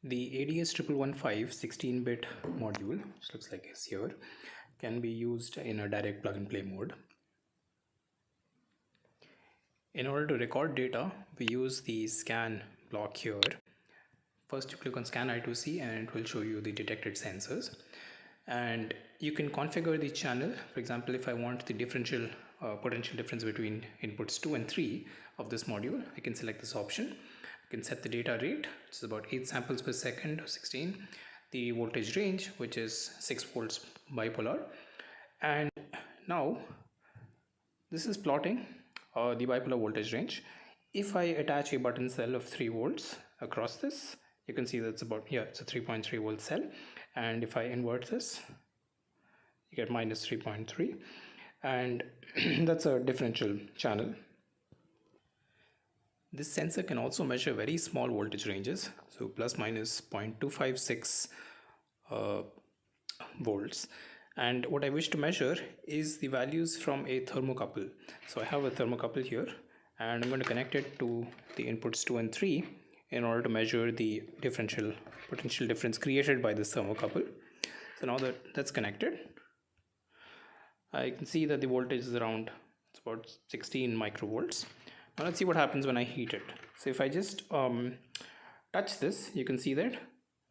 The ADS1115 16-bit module, which looks like it's here, can be used in a direct plug-and-play mode. In order to record data, we use the scan block here. First, you click on scan I2C and it will show you the detected sensors. And you can configure the channel. For example, if I want the differential potential difference between inputs 2 and 3 of this module, I can select this option. I can set the data rate, which is about 8 samples per second or 16. The voltage range, which is 6 volts bipolar. And now this is plotting the bipolar voltage range. If I attach a button cell of 3 volts across this, you can see that's about, it's a 3.3 volt cell. And if I invert this, you get minus 3.3, and that's a differential channel. This sensor can also measure very small voltage ranges, so plus minus 0.256 volts. And what I wish to measure is the values from a thermocouple. So I have a thermocouple here, and I'm going to connect it to the inputs 2 and 3 in order to measure the differential potential difference created by this thermocouple. So now that that's connected, I can see that the voltage is around, it's about 16 microvolts. Now let's see what happens when I heat it. So if I just touch this, you can see that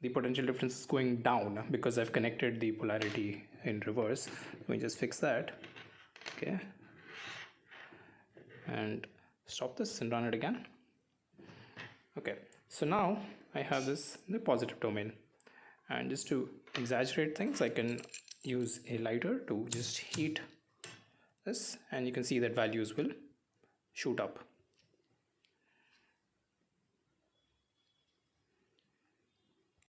the potential difference is going down because I've connected the polarity in reverse. Let me just fix that. Okay. And stop this and run it again. Okay. So now I have this in the positive domain. And just to exaggerate things, I can use a lighter to just heat this, and you can see that values will shoot up.